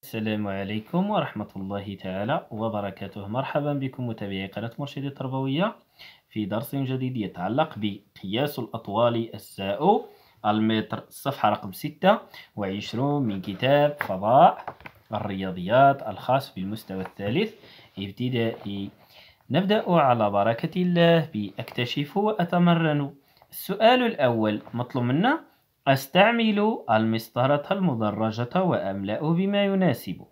السلام عليكم ورحمة الله تعالى وبركاته. مرحبا بكم متابعي قناة مرشدي التربوية في درس جديد يتعلق بقياس الأطوال الساء المتر، الصفحة رقم 26 من كتاب فضاء الرياضيات الخاص بالمستوى الثالث ابتدائي. نبدأ على بركة الله بأكتشف وأتمرن. السؤال الأول مطلوب منا أستعمل المسطرة المدرجة وأملأ بما يناسب.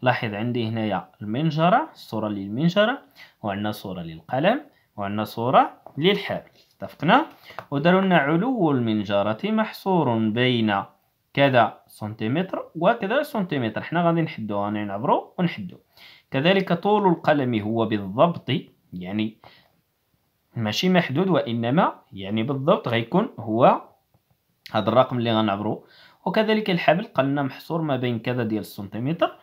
لاحظ عندي هنايا المنجرة، صورة للمنجرة، وعندنا صورة للقلم، وعندنا صورة للحبل. اتفقنا؟ وداروا لنا علو المنجرة محصور بين كذا سنتيمتر وكذا سنتيمتر. حنا غادي نحدو، غادي نعبرو ونحدو. كذلك طول القلم هو بالضبط، يعني ماشي محدود وإنما يعني بالضبط غيكون هو هذا الرقم اللي غنعبرو. وكذلك الحبل قالنا محصور ما بين كذا ديال السنتيمتر.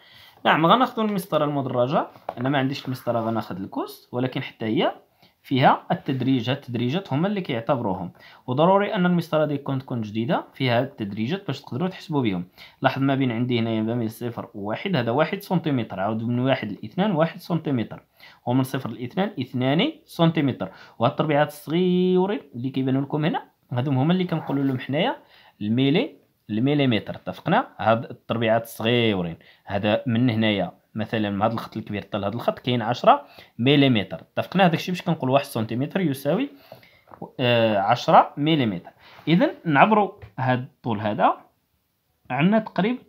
نعم غناخذ المسطره المدرجه، انا ما عنديش المسطره غناخذ الكوس، ولكن حتى هي فيها التدريجات هما اللي كيعتبروهم، وضروري ان المسطره دي تكون جديده فيها التدريجات باش تقدروا تحسبوا بهم. لاحظ ما بين عندي هنايا ما بين 0 و 1 هذا 1 سنتيمتر، عاود من 1 ل 2 1 سنتيمتر، ومن 0 ل 2 2 سنتيمتر. وهاد التربيعات الصغيورين اللي كيبانوا لكم هنا هادو هما اللي كنقولوا لهم حنايا المليمتر. اتفقنا؟ هاد التربيعات الصغيورين، هذا من هنايا مثلا من هذا الخط الكبير حتى لهذا الخط كاين 10 مليمتر. اتفقنا؟ هذاك الشيء باش كنقول 1 سنتيمتر يساوي 10 مليمتر. اذا نعبروا هذا الطول هذا عندنا تقريبا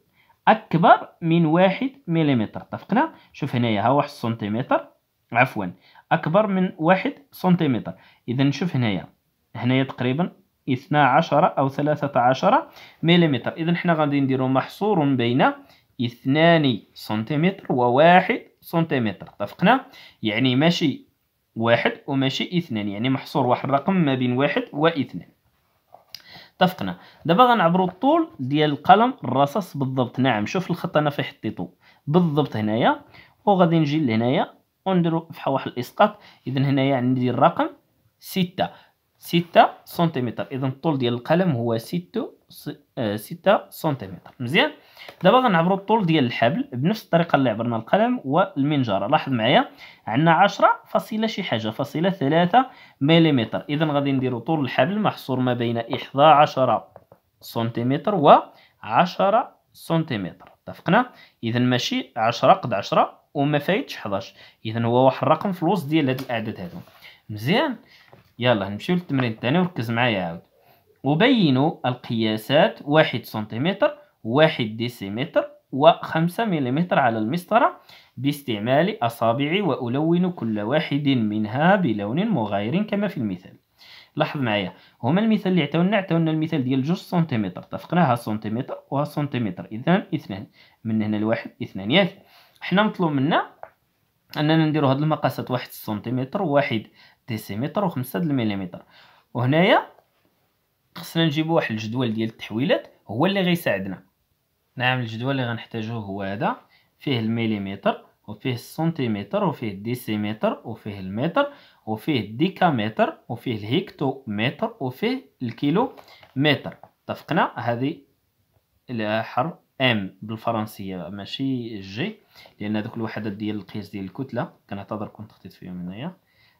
اكبر من 1 مليمتر. اتفقنا؟ شوف هنايا ها 1 سنتيمتر، عفوا اكبر من 1 سنتيمتر. اذا نشوف هنايا تقريبا 12 أو 13 مليمتر. إذا حنا غادي نديرو محصور بين 2 سنتيمتر و1 سنتيمتر. اتفقنا؟ يعني ماشي 1 وماشي 2، يعني محصور واحد الرقم ما بين 1 و2. اتفقنا؟ دابا غنعبرو الطول ديال القلم الرصاص بالضبط. نعم شوف الخط أنا فين حطيتو بالضبط هنايا، وغادي نجي لهنايا ونديرو بحال واحد الإسقاط. إذا هنايا عندي الرقم 6 سنتيمتر. إذا الطول ديال القلم هو 6 سنتيمتر. مزيان. دابا غنعبرو الطول ديال الحبل بنفس الطريقة اللي عبرنا القلم والمنجرة. لاحظ معايا عندنا 10 فاصلة شي حاجة فاصلة 3 مليمتر. إذا غادي نديرو طول الحبل محصور ما بين 11 سنتيمتر و 10 سنتيمتر. اتفقنا؟ إذا ماشي 10 قد 10 وما فايتش 11، إذا هو واحد الرقم في الوسط ديال هاد الأعداد هادو. مزيان. يلا نمشيو للتمرين الثاني وركز معايا عاود. وبينوا القياسات 1 سنتيمتر 1 ديسيمتر و5 مليمتر على المسطرة باستعمال أصابعي، وألون كل واحد منها بلون مغاير كما في المثال. لاحظ معايا هما المثال اللي عطاونا المثال ديال 2 سنتيمتر. اتفقنا؟ ها سنتيمتر وها سنتيمتر، إذا 2 من هنا لواحد 2 ياك. حنا مطلوب منا أننا نديرو هاد المقاسات 1 سنتيمتر و1 ديسيمتر و5 المليمتر. وهنايا خصنا نجيبو واحد الجدول ديال التحويلات هو اللي غيساعدنا. نعم الجدول اللي غنحتاجوه هو هذا، فيه المليمتر وفيه السنتيمتر وفيه الديسيمتر وفيه المتر وفيه الديكامتر وفيه الهكتومتر وفيه الكيلو متر. اتفقنا؟ هذه حرف ام بالفرنسيه ماشي جي، لان هذوك الوحدات ديال القياس ديال الكتله كنعتذر كنت خطيت فيهم هنايا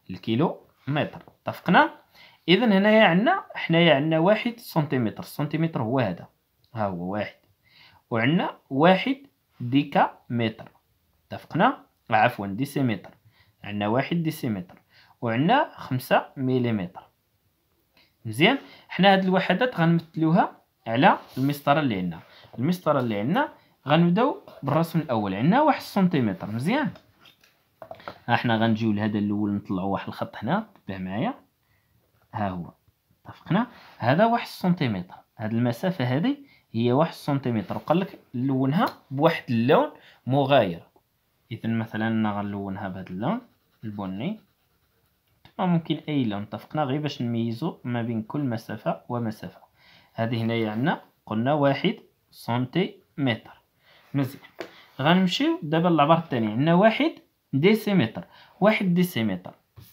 الكيلو متر. اتفقنا؟ اذا هنايا عندنا 1 سنتيمتر. السنتيمتر هو هذا، ها هو 1، وعندنا 1 ديكامتر. اتفقنا؟ عفوا ديسيمتر، عندنا 1 ديسيمتر، وعندنا 5 مليمتر. مزيان. حنا هاد الوحدات غنمثلوها على المسطره اللي عندنا. غنبداو بالرسم الاول. عندنا 1 سنتيمتر. مزيان. ها حنا غنجيو لهذا الاول نطلعوا واحد الخط هنا، تبع معايا ها هو. اتفقنا؟ هذا 1 سنتيمتر، هاد المسافه هذه هي 1 سنتيمتر، وقال لك لونها بواحد اللون مغاير. اذا مثلا انا غنلونها بهذا اللون البني، ممكن اي لون. اتفقنا؟ غير باش نميزو ما بين كل مسافه ومسافه. هذه هنايا عندنا قلنا 1 سنتيمتر. مزيان. غنمشيو دابا للعبار الثاني. عندنا 1 ديسيمتر. 1 ديسيمتر،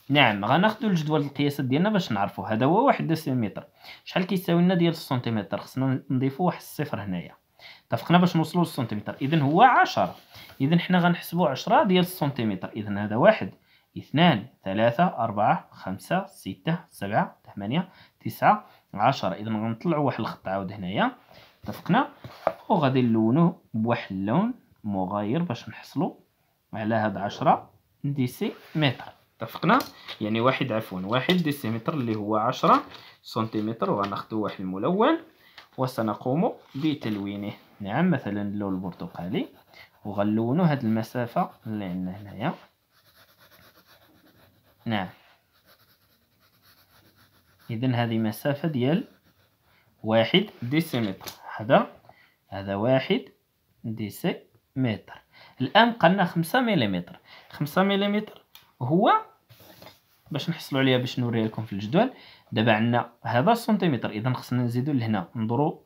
نعم غناخدو الجدول القياسات ديالنا باش نعرفو. هذا هو 1 ديسيمتر. شحال كيساوي لنا ديال السنتيمتر؟ خصنا نضيفو واحد الصفر هنايا. اتفقنا باش نوصلوا للسنتيمتر. إذن هو 10. إذن حنا غنحسبوا 10 ديال السنتيمتر. إذن هذا 1 2 3 4 5 6 7 8 9 10. إذن غنطلعوا واحد الخط عاود هنايا. اتفقنا. وغادي نلونوه بواحد اللون مغاير باش نحصلوا على هاد 10 ديسيمتر. اتفقنا. يعني واحد ديسيمتر اللي هو 10 سنتيمتر. وغناخدو واحد الملون وسنقوم بتلوينه. نعم، مثلا اللون البرتقالي، وغنلونو هاد المسافة اللي عندنا هنايا. نعم، إذن هذه مسافة ديال 1 ديسيمتر. هذا 1 ديسيمتر. الآن بقالنا 5 مليمتر. 5 مليمتر هو باش نحصلوا عليها باش نوريها لكم في الجدول. دابا عندنا هذا سنتيمتر، إذن خصنا نزيدو لهنا ندورو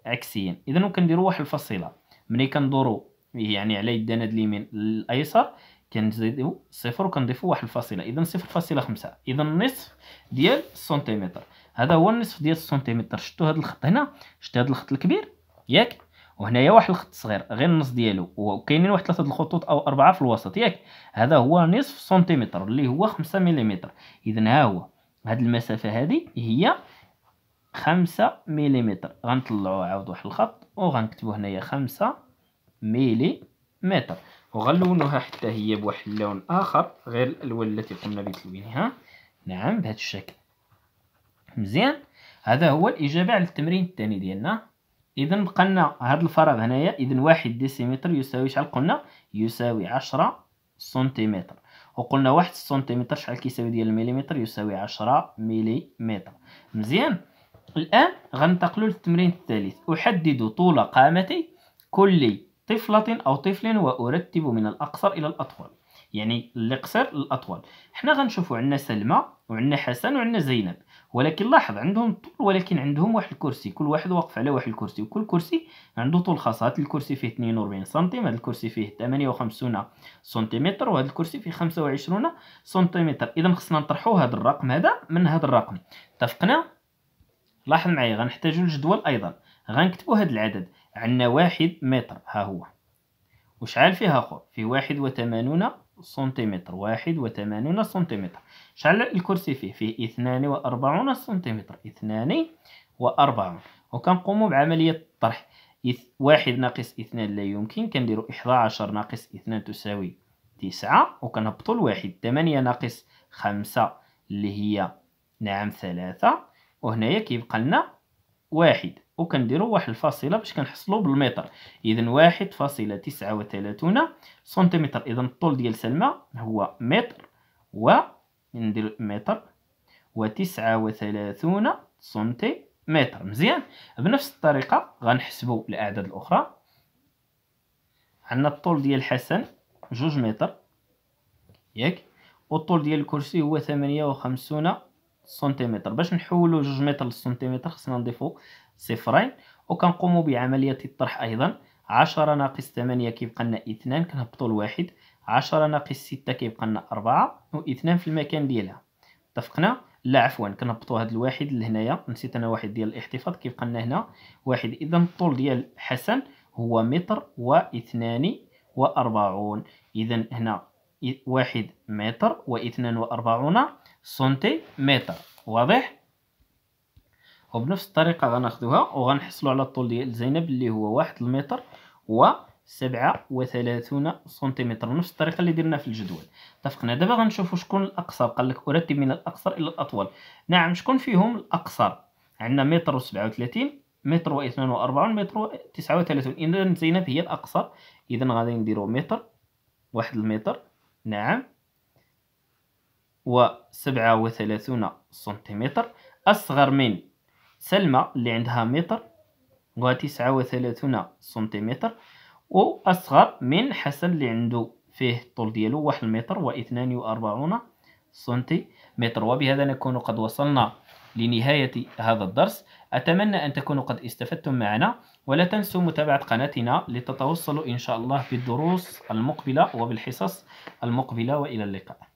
عكسيا. إذن كنديرو واحد الفصيلة. ملي كندورو يعني على يدنا اليمين الأيسر كنزيدو صفر وكنضيفو واحد الفاصلة. إذن 0.5. إذن نصف ديال السنتيمتر. هذا هو النصف ديال السنتيمتر. شفتوا هذا الخط هنا؟ شفتوا هذا الخط الكبير ياك؟ وهنايا واحد الخط صغير غير النص ديالو، وكاينين واحد 3 الخطوط او 4 في الوسط ياك. هذا هو نصف سنتيمتر اللي هو 5 ملم. اذا ها هو هاد المسافه هذه هي 5 ملم. غنطلعوا عاود واحد الخط وغنكتبوا هنايا 5 ملم، وغنلونوها حتى هي بواحد اللون اخر غير الالوان التي قمنا بتلوينها. نعم، بهذا الشكل. مزيان. هذا هو الاجابه على التمرين الثاني ديالنا. إذا بقى لنا هذا الفراغ هنايا. إذا 1 ديسيمتر يساوي شحال قلنا؟ يساوي 10 سنتيمتر. وقلنا 1 سنتيمتر شحال كيساوي ديال المليمتر؟ يساوي 10 مليمتر. مزيان. الآن غننتقلوا للتمرين الثالث. أحدد طول قامة كل طفلة أو طفل وأرتب من الأقصر إلى الأطول. يعني اللي قصير للأطول. حنا غنشوفوا عندنا سلمى وعندنا حسن وعندنا زينب، ولكن لاحظ عندهم الطول ولكن عندهم واحد الكرسي، كل واحد واقف على واحد الكرسي، وكل كرسي عنده طول خاص. هذا الكرسي فيه 42 سنتيم، هذا الكرسي فيه 58 سنتيمتر، وهذا الكرسي فيه 25 سنتيمتر. اذا خصنا نطرحوا هذا الرقم هذا من هذا الرقم. اتفقنا؟ لاحظ معايا غنحتاجوا الجدول ايضا. غنكتبوا هذا العدد. عندنا 1 متر ها هو، وشحال فيه اخر؟ فيه 81 سنتيمتر. 81 سنتيمتر. شحال الكرسي فيه؟ فيه 42 سنتيمتر. 42. وكنقوموا بعملية الطرح. 1 ناقص 2 لا يمكن، كنديروا 11 ناقص 2 تساوي 9، وكنهبطوا الواحد. 8 ناقص 5 اللي هي نعم 3، وهنايا كيبقى لنا 1، وكنديروا واحد الفاصلة باش كنحصلوا بالمتر. إذن 1.39 سنتيمتر. إذن الطول ديال سلمى هو متر وندير متر و39 سنتيمتر. مزيان. بنفس الطريقة غنحسبوا الأعداد الأخرى. عندنا الطول ديال الحسن 2 متر ياك، والطول ديال الكرسي هو 58 سنتيمتر. باش نحولوا 2 متر للسنتيمتر خصنا نضيفوا صفرين، وكنقوموا بعملية الطرح أيضا. 10 ناقص 8 كيبقى لنا 2، كنهبطوا الواحد. 10 ناقص 6 كيبقى لنا 4، و2 في المكان ديالها. اتفقنا؟ لا عفوا، كنهبطوا هذا الواحد لهنايا، نسيت انا واحد ديال الاحتفاظ، كيبقى لنا هنا 1. اذا الطول ديال حسن هو متر و42. اذا هنا 1 متر و42 سنتيمتر. واضح؟ وبنفس الطريقة غناخدوها وغنحصلوا على الطول ديال زينب اللي هو 1 متر و37 سنتيمتر، بنفس الطريقة اللي درنا في الجدول. اتفقنا. دابا غنشوفوا شكون الأقصر. قال لك أرتب من الأقصر إلى الأطول. نعم، شكون فيهم الأقصر؟ عندنا متر و37، متر و42، متر و39. إذا زينب هي الأقصر. إذا غادي نديرو متر، 1 متر نعم و37 سنتيمتر، أصغر من سلمى اللي عندها متر و39 سنتيمتر، وأصغر من حسن اللي عنده فيه الطول ديالو 1 متر و42 سنتيمتر. وبهذا نكون قد وصلنا لنهاية هذا الدرس. أتمنى أن تكونوا قد استفدتم معنا، ولا تنسوا متابعة قناتنا لتتوصلوا إن شاء الله بالدروس المقبلة وبالحصص المقبلة، وإلى اللقاء.